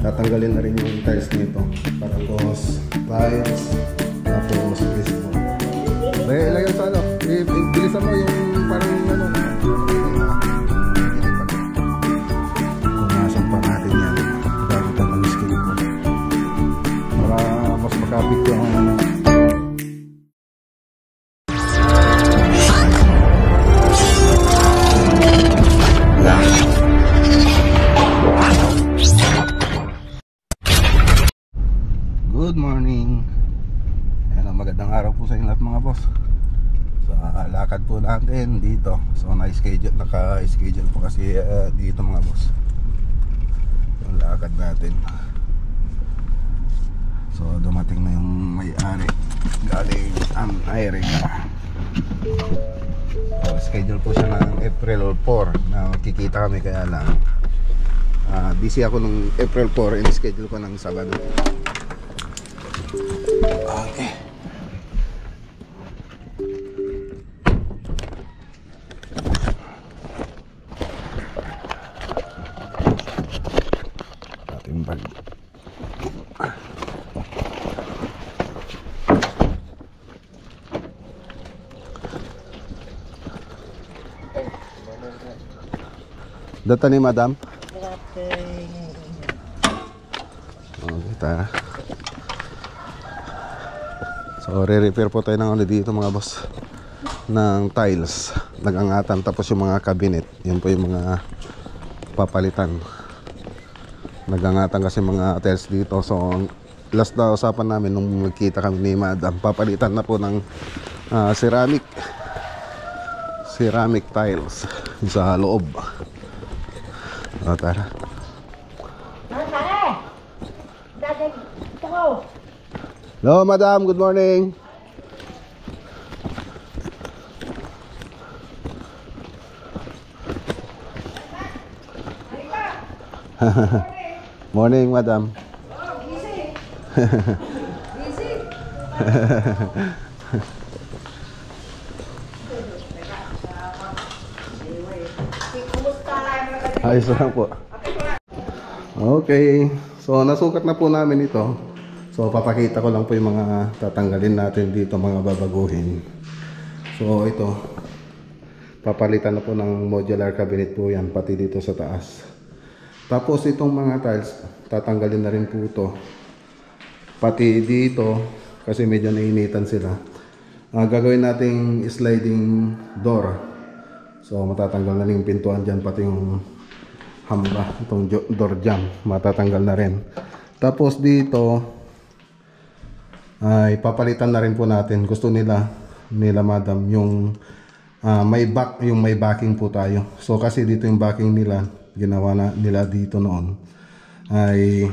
Tatanggalin na rin yung tiles nito. Tapos tiles, tapos baseboard. Dahil ilagay sa ano, bilisan mo yung parang ano, pumasan pa natin yan bago tayo mag-skill ko para mas makapit yung ano. Good morning. Ayan, magandang araw po sa inyo lahat mga boss. So lakad po natin dito. So naka-schedule po kasi dito mga boss yung lakad natin. So dumating na yung may-ari galing America. So schedule po siya ng April 4 na magkikita kami, kaya lang busy ako nung April 4 and schedule ko ng Sabado. Okay. Ating bag. Data ni madam? Okay, tara. So re-repair po tayo ng ano dito mga boss, ng tiles, nag-angatan, tapos yung mga cabinet, yun po yung mga papalitan. Nag-angatan kasi mga tiles dito. So last na usapan namin nung nagkita kami ni madam, papalitan na po ng ceramic tiles sa loob. O tara. Hello madam, good morning. Morning madam. Oh, busy. Busy. Ayos lang po. Okay, so nasukat na po namin ito. So papakita ko lang po yung mga tatanggalin natin dito, mga babaguhin. So ito, papalitan na po ng modular cabinet po yan, pati dito sa taas. Tapos itong mga tiles, tatanggalin na rin po ito, pati dito, kasi medyo nainitan sila. Gagawin nating sliding door. So matatanggal na rin yung pintuan dyan, pati yung hamba, itong door jam, matatanggal na rin. Tapos dito ay papalitan na rin po natin. Gusto nila madam yung may backing po tayo. So kasi dito yung backing nila, ginawa na nila dito noon, ay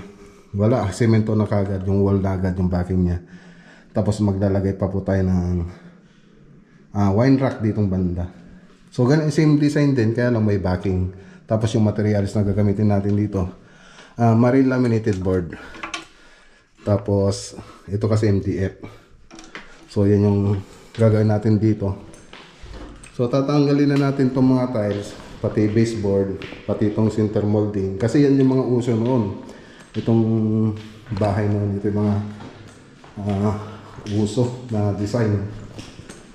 wala, semento na kagad, yung wall na agad yung backing niya. Tapos maglalagay pa po tayo ng wine rack ditong banda. So ganun, same design din, kaya lang may backing. Tapos yung materials na gagamitin natin dito, marine laminated board. Tapos ito kasi MDF. So yan yung gagawin natin dito. So tatanggalin na natin itong mga tiles, pati baseboard, pati itong center molding, kasi yan yung mga uso noon. Itong bahay noon, ito yung mga uso na design,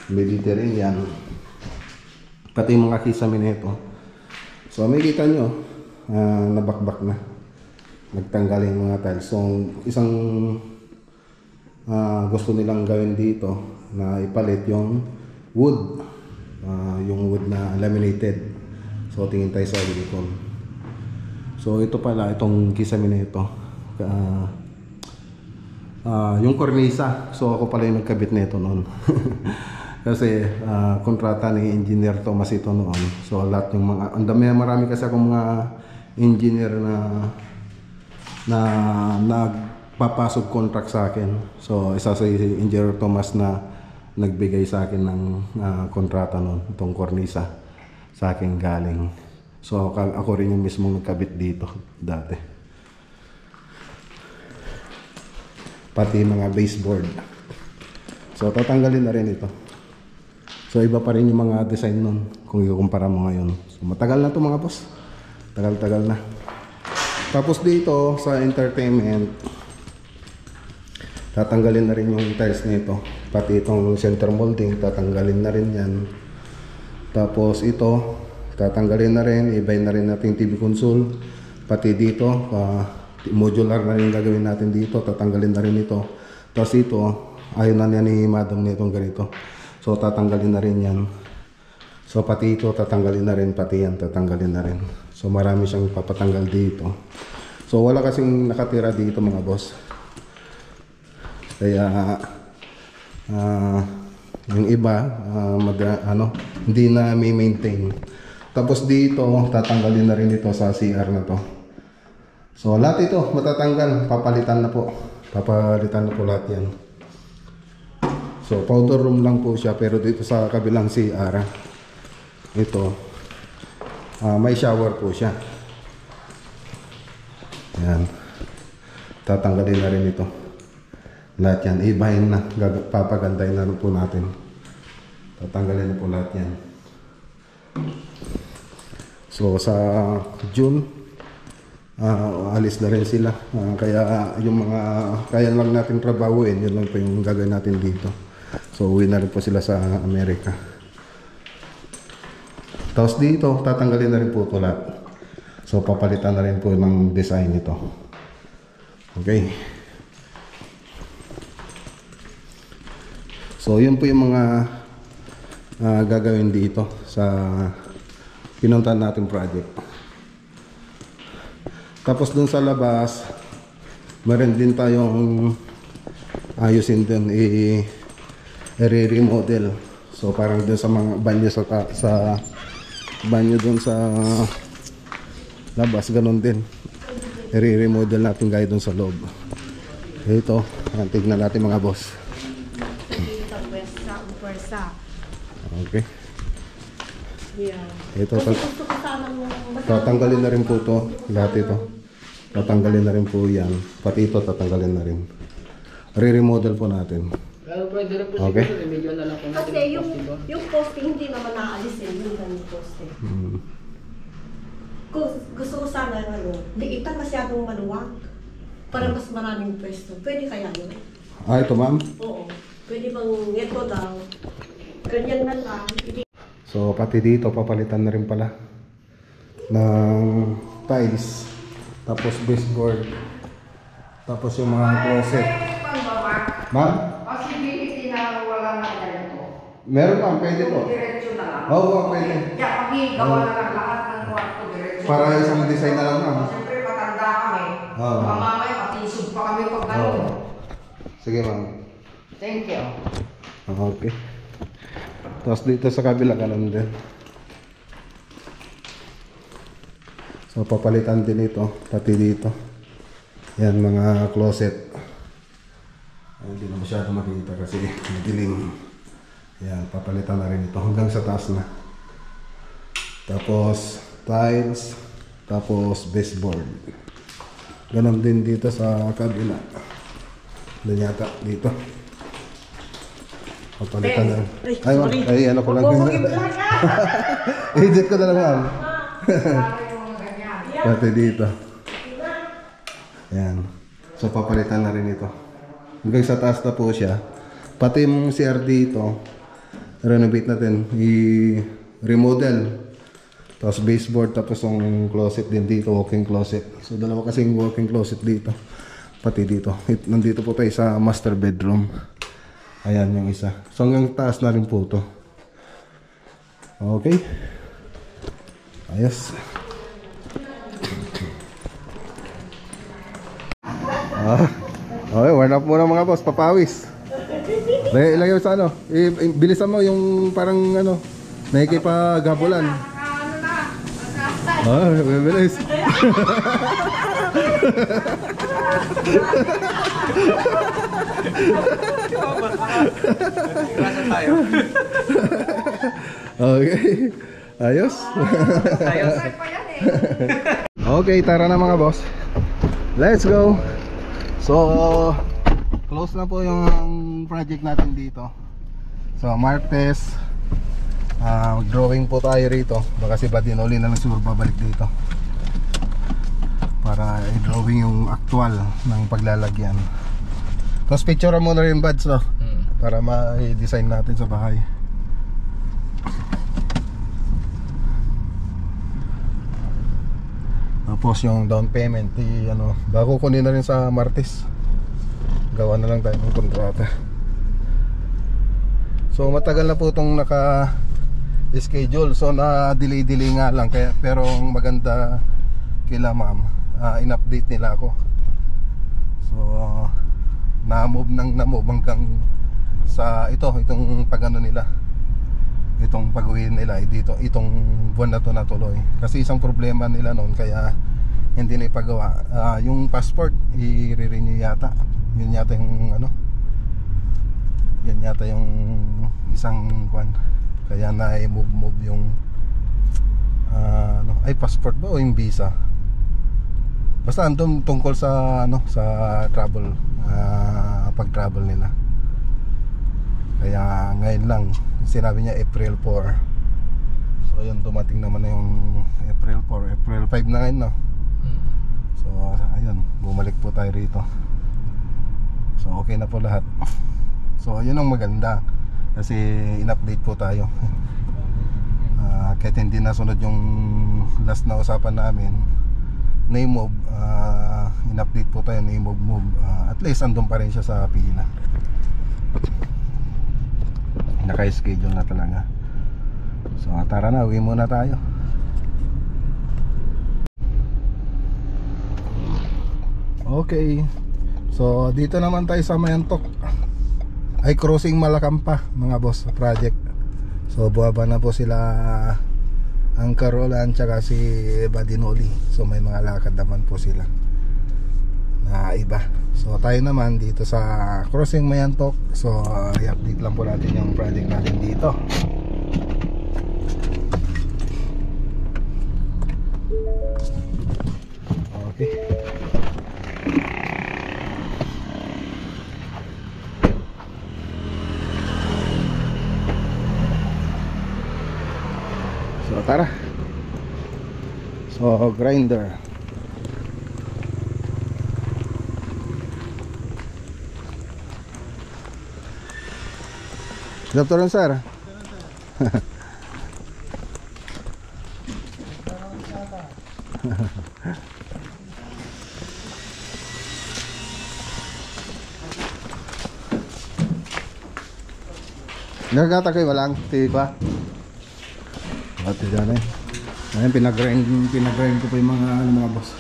military yan, pati yung mga kisame nito. So may kita nyo, nabakbak na, nagtanggal yung mga tiles. So isang gusto nilang gawin dito na ipalit yung wood, yung wood na laminated. So tingin tayo sa likod. So ito pala, itong kisame na ito, yung kornisa. So ako pala yung nagkabit nito noon. Kasi kontrata ni Engineer Thomas ito noon. So lahat yung mga, marami kasi akong mga engineer na nagpapasok contract sa akin. So isa si Engineer Thomas na nagbigay sa akin ng kontrata noon, itong kornisa sa akin galing. So ako rin yung mismo nagkabit dito dati, pati mga baseboard. So tatanggalin na rin ito. So iba pa rin yung mga design nun kung ikukumpara mo ngayon. So matagal na to mga boss. Tagal-tagal na. Tapos dito sa entertainment, tatanggalin na rin yung tiles nito. Pati itong center molding, tatanggalin na rin yan. Tapos ito, tatanggalin na rin. Ibahin na rin natin TV console. Pati dito, modular na rin gagawin natin dito. Tatanggalin na rin ito. Tapos ito, ayaw na niya ni madam nitong ganito. So tatanggalin na rin yan. So pati ito tatanggalin na rin, pati yan tatanggalin na rin. So marami siyang papatanggal dito. So wala kasing nakatira dito mga boss. Kaya yung iba hindi na may maintain. Tapos dito tatanggalin na rin ito sa CR na to. So lahat ito matatanggal, papalitan na po. Papalitan na po lahat yan. So powder room lang po siya, pero dito sa kabilang CR ito may shower po siya. Yan. Tatanggalin na rin ito. Lahat yan. Ibahin na. Papagandahin na rin po natin. Tatanggalin na po lahat yan. So sa June alis na rin sila. Kaya yung mga kaya lang natin trabahuin, yun lang po yung gagawin natin dito. So uwi na rin po sila sa Amerika. Tapos dito tatanggalin na rin po ito lahat. So papalitan na rin po ng design ito. Okay. So yun po yung mga gagawin dito sa pinuntahan natin project. Tapos dun sa labas, meron din tayong ayusin din, i-remodel. So parang dun sa mga banyo sa banyo dun sa labas, ganun din. I-remodel natin gaya dun sa loob. Ito, tignan natin mga boss. Okay. Ito, tatanggalin na rin po ito. Lahat ito. Tatanggalin na rin po yan. Pati ito tatanggalin na rin. Re-remodel po natin. Pero pwede rin po Okay. siguro, medyo na lang kung natin Kasi ang poste ba? yung posting hindi naman naalis eh, yung ganyung posting. Gusto ko sana liitan masyadong maluwag para mas maraming pwesto. Pwede kaya yun? Ito ma'am. Oo. Pwede bang ito daw? Ganyan na lang. So pati dito papalitan na rin pala ng tiles. Tapos baseboard. Tapos yung mga closet. Ma'am? Possibility na wala na ganito. Meron ma'am, pwede po. Diretso na lang. Oo, pwede. Kaya pag-igawa na lang lahat ng kwarto diretso. Para isang design na lang ma'am. Siyempre matanda kami. Oo. Mamamay, matisod pa kami pag gano'n. Sige ma'am. Thank you. Okay. Tapos dito sa kabila ganun din. So papalitan din ito, pati dito. Yan mga closet. Ay, hindi na masyado makikita kasi madilim. Yan, papalitan na rin ito hanggang sa taas na. Tapos tiles, tapos baseboard. Ganon din dito sa kabila. Doon yata dito. Papalitan na. Ay, ma'am. Ay, ano ko lang. Edit ko na lang, ma'am. Pati dito. Yan. So, papalitan na rin ito. Hanggang sa taas na po siya. Pati yung CR dito, renovate natin. I-remodel. Tapos baseboard, tapos yung closet din dito, walk-in closet. So, dalawa kasing walk-in closet dito. Pati dito. Nandito po tayo sa master bedroom. Ayan yung isa. So hanggang taas na rin po ito. Okay. Ayos. Okay, warm up muna mga boss. Papawis. Ilagay mo sa ano. Bilisan mo yung parang ano. Nakikipaghabulan. Bilis. Okay. Ayos. Okay, tara na mga boss. Let's go. So, close na po yung project natin dito. So, Martes Mag-drawing po tayo rito. Baka si Badinoli na lang siguro babalik dito para i-drawing yung actual ng paglalagyan. Tapos picture mo na rin, Bads, no? Para ma-design natin sa bahay. Tapos yung down payment bago kunin na rin sa Martes. Gawa na lang tayo ng kontrata. So matagal na po itong naka-schedule. So na-delay nga lang kaya, pero ang maganda kila ma'am, in-update nila ako. So na-move hanggang sa itong pag-ano nila, itong pag-uwi nila dito, itong buwan na to natuloy. Kasi isang problema nila noon kaya hindi na ipagawa, yung passport i-renew yata. Yun yata yung isang kwan. Kaya na i-move yung passport ba o yung visa? Basta andun tungkol sa sa travel, pag-travel nila. Kaya ngayon lang sinabi niya April 4. So yun, dumating naman na yung April 4, April 5 na ngayon, no? So ayun, bumalik po tayo rito. So okay na po lahat. So yun ang maganda kasi in-update po tayo. Kahit hindi nasunod yung last na usapan namin, na-move, in-update po tayo, na-move. At least andun pa rin siya sa pila. Naka-schedule na talaga. So tara na, uwi muna tayo. Okay. So dito naman tayo sa Mayantok, ay crossing Malakampa mga boss project. So buwaba na po sila ang Carolan tsaka si Badinoli. So may mga lakad naman po sila na iba. So tayo naman dito sa crossing Mayantok. So i-update lang po natin yung project natin dito. Okay. So tara. So grinder. Good afternoon, sir. Nagkata kayo walang tiyo pa. Ate dyan eh. Ngayon pinag-grind ko pa yung mga boss.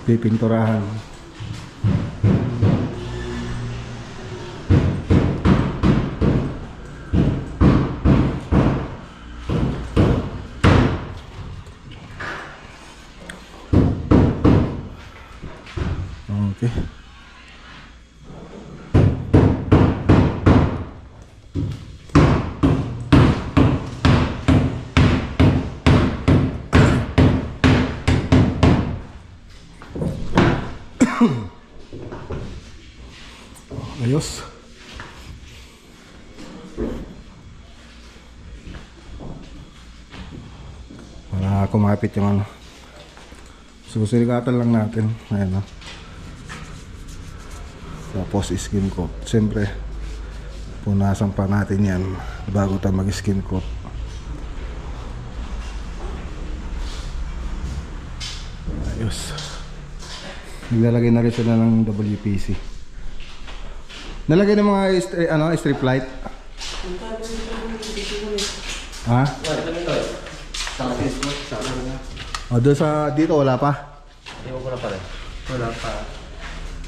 Pipinturahan. Okay. Ayos. Para kumapit yung susiligatan lang natin. Ayan, tapos skin coat. Siyempre punasan pa natin yan bago tayo mag skin coat. Ayos. Naglalagay na rin sila ng WPC. Nalagay ng mga strip light. Ha? O doon sa dito wala pa? Ewan ko na pala. Wala pa.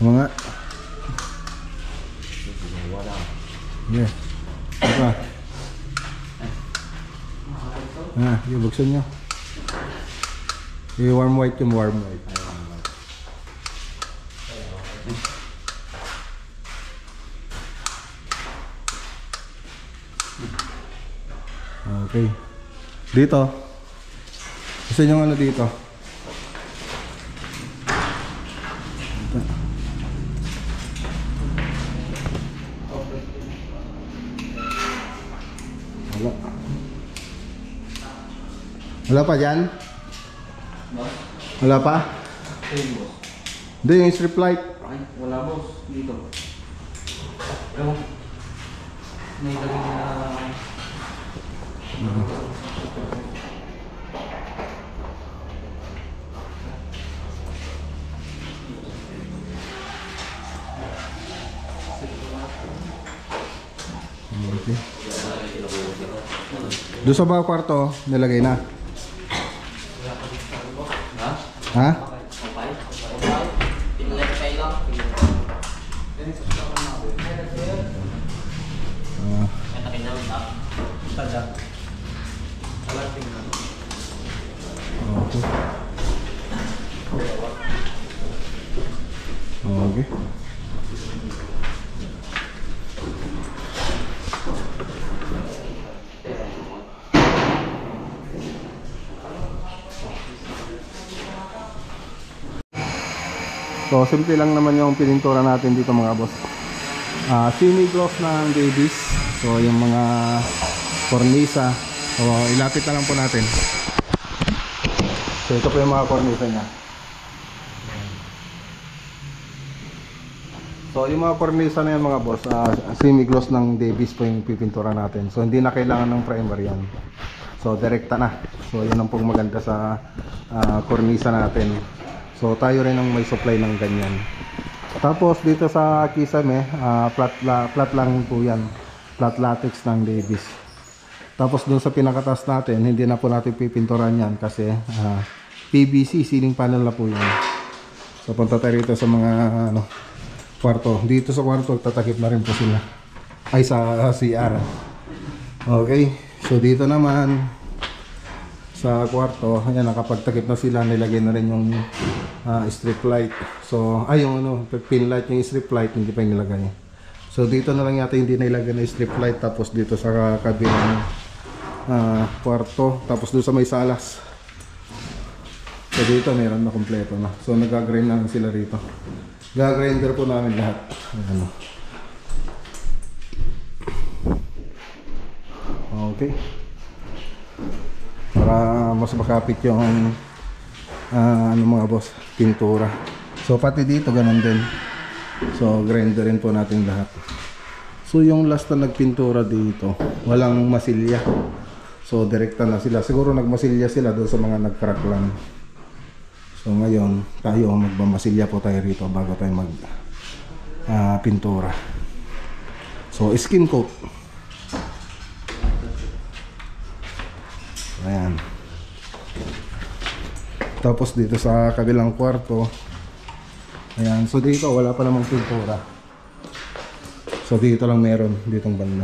Mga Wala. yeah. Apa? Yung buksan nyo. Yung warm white, yung warm white. Okay. Dito. Gusto nyo ano dito? Dito. Wala. Wala pa dyan? Wala pa? Ayun, boss. Hindi, yung strip light. Ay, wala, boss. Dito. Pero, nailagay na... Okay. Doon sa bawah kwarto, nilagay na. Ha? Ha? Okay. Okay. So, simple lang naman yung pinintura natin dito mga boss. Semi-gloss ng Davies. So, yung mga kornisa. So, ilapit na lang po natin. So, ito po yung mga kornisa niya. So, yung mga kornisa na yan mga boss, semi-gloss ng Davies po yung pipintura natin. So, hindi na kailangan ng primer yan. So, direkta na. So, yun ang pong maganda sa kornisa natin. So tayo rin ang may supply ng ganyan. Tapos dito sa kisame, flat lang po yan. Flat latex ng Davies. Tapos dun sa pinakatas natin, hindi na po natin pipinturan yan kasi PVC, ceiling panel na po yan. So punta tayo rito sa mga kwarto. Dito sa kwarto, tatakip na rin po sila. Ay sa CR. Okay, so dito naman sa kwarto, ayan, nakapagtakip na sila, nilagay na rin yung strip light. So, yung pin light, yung strip light, hindi pa yung nilagay. So, dito na lang yata hindi nilagay na strip light. Tapos dito sa kabilang kwarto. Tapos doon sa may salas. So, dito meron na kompleto na. So, nag-grind na sila rito. Gagrinder po namin lahat. Ayan. Okay. Para mas makapit yung mga boss, pintura. So pati dito ganun din. So grinderin po natin lahat. So yung last na nagpintura dito, walang masilya. So direkta na sila. Siguro nagmasilya sila doon sa mga nag-crack lang. So ngayon tayo magmamasilya po tayo rito bago tayo mag pintura. So skin coat. Ayan. Tapos dito sa kabilang kwarto, ayan, so dito wala pa namang pintura. So dito lang meron, ditong banda.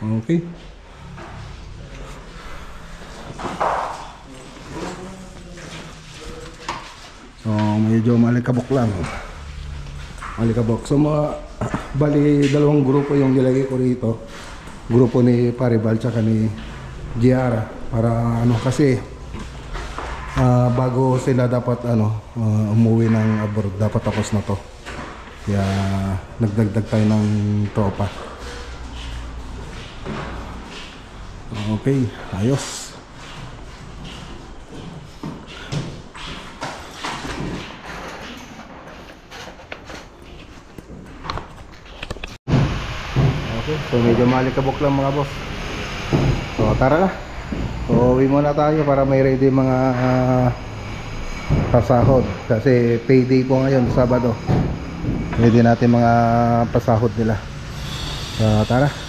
Okay. So medyo malikabok lang. Malikabok. So bali dalawang grupo yung nilagay ko rito. Grupo ni Paribal tsaka ni Giara para kasi bago sila dapat umuwi ng abroad, dapat tapos na to. Kaya nagdagdag tayo ng tropa. Okay, ayos. So medyo malikabok lang mga boss. So tara na. So uwi muna tayo para may ready mga pasahod. Kasi payday po ngayon, Sabado. Ready natin mga pasahod nila. So tara.